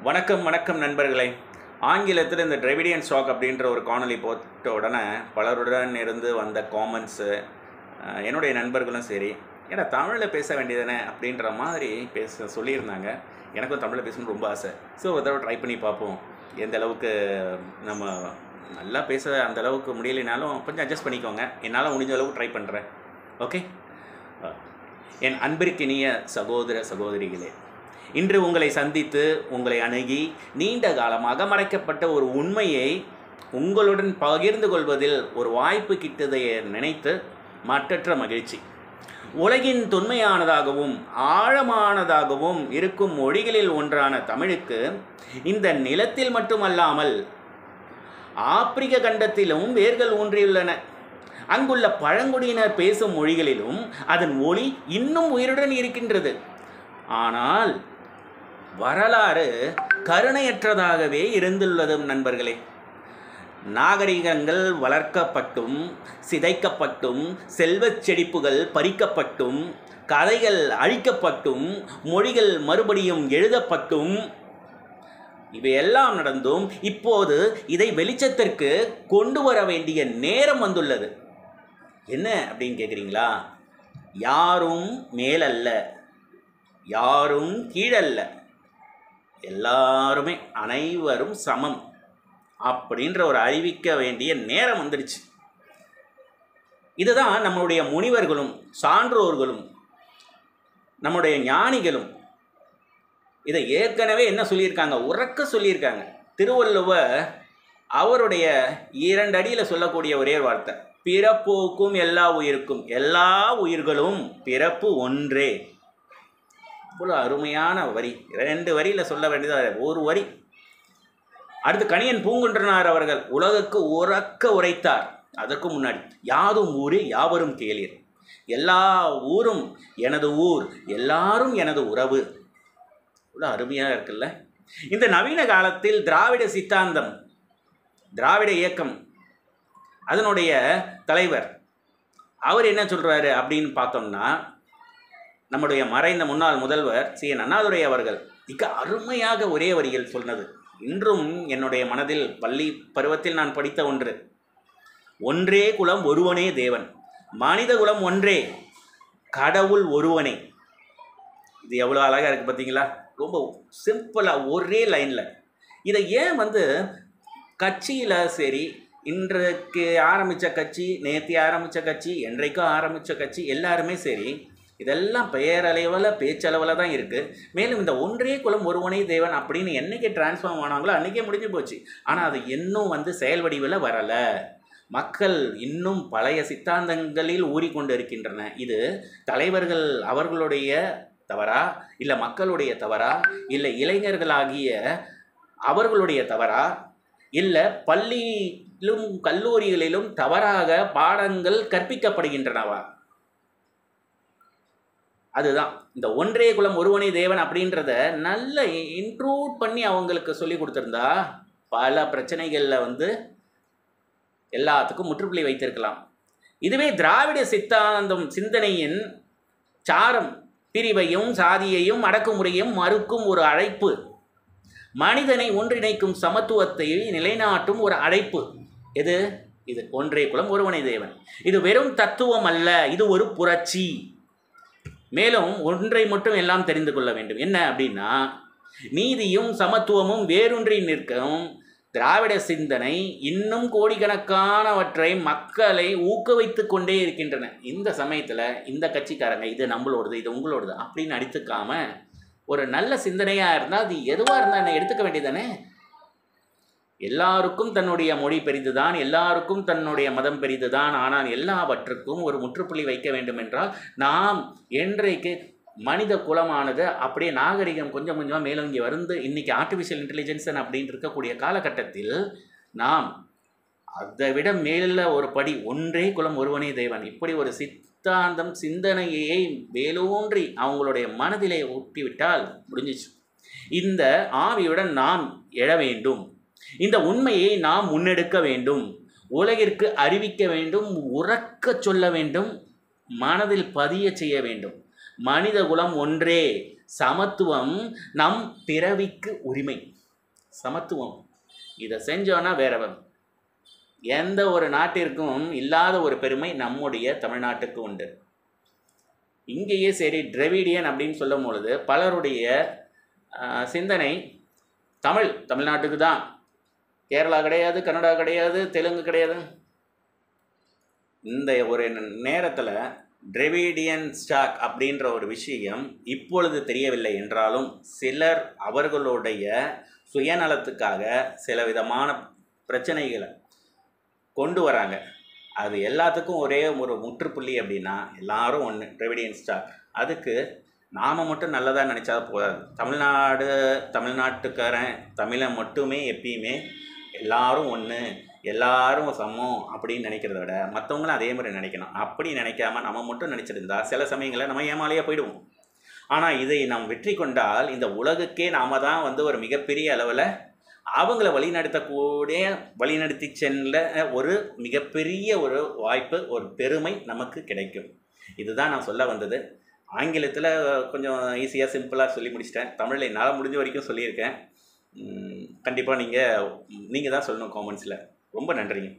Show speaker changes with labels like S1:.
S1: வணக்கம் வணக்கம் நண்பர்களே. ஆங்கிலத்தில் இந்த டிராவிடியன் ஸ்டாக் அப்படின்ற ஒரு காணொலி போட்ட உடனே பலருடன் இருந்து வந்த காமெண்ட்ஸு, என்னுடைய நண்பர்களும் சரி, ஏன்னா தமிழில் பேச வேண்டியதானே அப்படின்ற மாதிரி சொல்லியிருந்தாங்க. எனக்கும் தமிழில் பேசணும்னு ரொம்ப ஆசை. ஸோ ஒரு தடவை ட்ரை பண்ணி பார்ப்போம். எந்த அளவுக்கு நம்ம நல்லா பேச அந்த அளவுக்கு முடியலைனாலும் கொஞ்சம் அட்ஜஸ்ட் பண்ணிக்கோங்க. என்னால் முடிஞ்ச அளவுக்கு ட்ரை பண்ணுறேன். ஓகே. என் அன்பிற்கினிய சகோதர சகோதரிகளே, இன்று உங்களை சந்தித்து உங்களை அணுகி நீண்ட காலமாக மறைக்கப்பட்ட ஒரு உண்மையை உங்களுடன் பகிர்ந்து கொள்வதில் ஒரு வாய்ப்பு கிட்டதை நினைத்து மற்றற்ற மகிழ்ச்சி. உலகின் தொன்மையானதாகவும் ஆழமானதாகவும் இருக்கும் மொழிகளில் ஒன்றான தமிழுக்கு இந்த நிலத்தில் மட்டுமல்லாமல் ஆப்பிரிக்க கண்டத்திலும் வேர்கள் ஊன்றியுள்ளன. அங்குள்ள பழங்குடியினர் பேசும் மொழிகளிலும் அதன் ஒலி இன்னும் உயிருடன் இருக்கின்றது. ஆனால் வரலாறு கருணையற்றதாகவே இருந்துள்ளது நண்பர்களே. நாகரிகங்கள் வளர்க்கப்பட்டும் சிதைக்கப்பட்டும் செல்வச் செழிப்புகள் பறிக்கப்பட்டும் கதைகள் அழிக்கப்பட்டும் மொழிகள் மறுபடியும் எழுதப்பட்டும் இவையெல்லாம் நடந்தும் இப்போது இதை வெளிச்சத்திற்கு கொண்டு வர வேண்டிய நேரம் வந்துள்ளது. என்ன அப்படின்னு கேட்குறீங்களா? யாரும் மேலல்ல, யாரும் கீழல்ல, எல்லாருமே அனைவரும் சமம் அப்படின்ற ஒரு அறிவிக்க வேண்டிய நேரம் வந்துடுச்சு. இதுதான் நம்முடைய முனிவர்களும் சான்றோர்களும் நம்முடைய ஞானிகளும் இதை ஏற்கனவே என்ன சொல்லியிருக்காங்க, உறக்க சொல்லியிருக்காங்க. திருவள்ளுவர் அவருடைய 2 அடியில் சொல்லக்கூடிய ஒரே வார்த்தை, பிறப்போக்கும் எல்லா உயிருக்கும், எல்லா உயிர்களும் பிறப்பு ஒன்றே. இவ்வளோ அருமையான வரி, 2 வரியில் சொல்ல வேண்டியது ஒரு வரி. அடுத்து கணியன் பூங்குன்றனார் அவர்கள் உலகுக்கு உறக்க உரைத்தார். அதற்கு முன்னாடி யாதும் ஊரே யாவரும் கேளீர், எல்லா ஊரும் எனது ஊர், எல்லாரும் எனது உறவு. இவ்வளோ அருமையாக இருக்குல்ல. இந்த நவீன காலத்தில் திராவிட சித்தாந்தம், திராவிட இயக்கம், அதனுடைய தலைவர் அவர் என்ன சொல்கிறாரு அப்படின்னு பார்த்தோம்னா, நம்முடைய மறைந்த முன்னாள் முதல்வர் சி.என். அண்ணாதுரை அவர்கள் மிக அருமையாக ஒரே வரியில் சொன்னது இன்றும் என்னுடைய மனதில் பள்ளி பருவத்தில் நான் படித்த ஒன்று. ஒன்றே குலம் ஒருவனே தேவன், மனித குலம் ஒன்றே, கடவுள் ஒருவனே. இது எவ்வளோ அழகாக இருக்குது பார்த்தீங்களா? ரொம்ப சிம்பிளாக ஒரே லைனில். இதை ஏன் கட்சியில் சரி, இன்றைக்கு ஆரம்பித்த கட்சி, நேற்று ஆரம்பித்த கட்சி, என்றைக்கும் ஆரம்பித்த கட்சி, எல்லாருமே சரி, இதெல்லாம் பெயரளவில் பேச்சளவில் தான் இருக்குது. மேலும் இந்த ஒன்றே குலம் ஒருவனே தேவன் அப்படின்னு என்றைக்கு டிரான்ஸ்ஃபார்ம் ஆனாங்களோ அன்றைக்கே முடிஞ்சு போச்சு. ஆனால் அது இன்னும் செயல் வடிவில் வரலை. மக்கள் இன்னும் பழைய சித்தாந்தங்களில் ஊறிக்கொண்டு இருக்கின்றன. இது தலைவர்கள் அவர்களுடைய தவறா, இல்லை மக்களுடைய தவறா, இல்லை இளைஞர்களாகிய அவர்களுடைய தவறா, இல்லை பள்ளியிலும் கல்லூரிகளிலும் தவறாக பாடங்கள் கற்பிக்கப்படுகின்றனவா? அதுதான் இந்த ஒன்றே குலம் ஒருவனே தேவன் அப்படின்றத நல்ல இன்ட்ரூட் பண்ணி அவங்களுக்கு சொல்லி கொடுத்துருந்தா பல பிரச்சனைகளில் எல்லாத்துக்கும் முற்றுப்புள்ளி வைத்திருக்கலாம். இதுவே திராவிட சித்தாந்தம் சிந்தனையின் சாரம் பிரிவையும் சாதியையும் அடக்குமுறையும் மறுக்கும் ஒரு அழைப்பு, மனிதனை ஒன்றிணைக்கும் சமத்துவத்தை நிலைநாட்டும் ஒரு அழைப்பு. இது ஒன்றே குலம் ஒருவனே தேவன். இது வெறும் தத்துவம் அல்ல, இது ஒரு புரட்சி. மேலும் ஒன்றை மட்டும் எல்லாம் தெரிந்து கொள்ள வேண்டும். என்ன அப்படின்னா, நீதியும் சமத்துவமும் வேரூன்றி நிற்கும் திராவிட சிந்தனை இன்னும் கோடிக்கணக்கானவற்றை மக்களை ஊக்குவித்து கொண்டே இருக்கின்றன. இந்த சமயத்தில் இந்த கட்சிக்காரங்க இது நம்மளோடது, இது உங்களோடது அப்படின்னு அடித்துக்காம ஒரு நல்ல சிந்தனையாக இருந்தால் அது எதுவாக இருந்தால் என்ன எடுத்துக்க வேண்டியதானே. எல்லாருக்கும் தன்னுடைய மொழி பெரிதுதான், எல்லாருக்கும் தன்னுடைய மதம் பெரிதுதான். ஆனால் எல்லாவற்றுக்கும் ஒரு முற்றுப்புள்ளி வைக்க வேண்டும் என்றால் நாம் என்றைக்கு மனித குலமானது அப்படியே நாகரிகம் கொஞ்சம் கொஞ்சமாக மேலோங்கி இன்றைக்கி ஆர்டிஃபிஷியல் இன்டெலிஜென்ஸ் அப்படின்னு இருக்கக்கூடிய காலகட்டத்தில் நாம் அதை விட மேல ஒரு படி ஒன்றே குலம் ஒருவனே தேவன் இப்படி ஒரு சித்தாந்தம் சிந்தனையை வேலூன்றி அவங்களுடைய மனதிலே ஊட்டிவிட்டால் முடிஞ்சிச்சு. இந்த ஆவியுடன் நாம் எழ வேண்டும். இந்த உண்மையை நாம் முன்னெடுக்க வேண்டும், உலகிற்கு அறிவிக்க வேண்டும், உறக்க சொல்ல வேண்டும், மனதில் பதிய செய்ய வேண்டும். மனித குலம் ஒன்றே, சமத்துவம் நம் பிறவிக்கு உரிமை. சமத்துவம் இதை செஞ்சோன்னா வேற எந்த ஒரு நாட்டிற்கும் இல்லாத ஒரு பெருமை நம்முடைய தமிழ்நாட்டுக்கு உண்டு. இங்கேயே சரி திராவிடியன் அப்படின்னு சொல்லும் பொழுது பலருடைய சிந்தனை தமிழ்நாட்டுக்கு தான், கேரளா கிடையாது, கன்னடா கிடையாது, தெலுங்கு கிடையாது. இந்த ஒரு நேரத்தில் திராவிடியன் ஸ்டாக் அப்படின்ற ஒரு விஷயம் இப்பொழுது தெரியவில்லை என்றாலும் சிலர் அவர்களுடைய சுயநலத்துக்காக சில விதமான பிரச்சனைகளை கொண்டு வராங்க. அது எல்லாத்துக்கும் ஒரே ஒரு முற்றுப்புள்ளி அப்படின்னா எல்லாரும் ஒன்று, திராவிடியன் ஸ்டாக். அதுக்கு நாம் மட்டும் நல்லதாக நினச்சா போதாது. தமிழ்நாட்டுக்காரன் தமிழை மட்டுமே எப்பயுமே எல்லாரும் ஒன்று, எல்லாரும் சமம் அப்படின்னு நினைக்கிறத விட மற்றவங்களும் அதே மாதிரி நினைக்கணும். அப்படி நினைக்காம நம்ம மட்டும் நினச்சிருந்தா சில சமயங்களில் நம்ம ஏமாலையாக போயிடுவோம். ஆனால் இதை நாம் வெற்றி கொண்டால் இந்த உலகுக்கே நாம் தான் ஒரு மிகப்பெரிய அளவில் அவங்கள வழிநடத்தி சென்ற ஒரு மிகப்பெரிய ஒரு வாய்ப்பு, ஒரு பெருமை நமக்கு கிடைக்கும். இதுதான் நான் சொல்ல வந்தது. ஆங்கிலத்தில் கொஞ்சம் ஈஸியாக சிம்பிளாக சொல்லி முடிச்சிட்டேன். தமிழில் என்னால் முடிஞ்ச வரைக்கும் சொல்லியிருக்கேன். கண்டிப்பாக நீங்கள் தான் சொல்லணும் காமெண்ட்ஸில். ரொம்ப நன்றிங்க.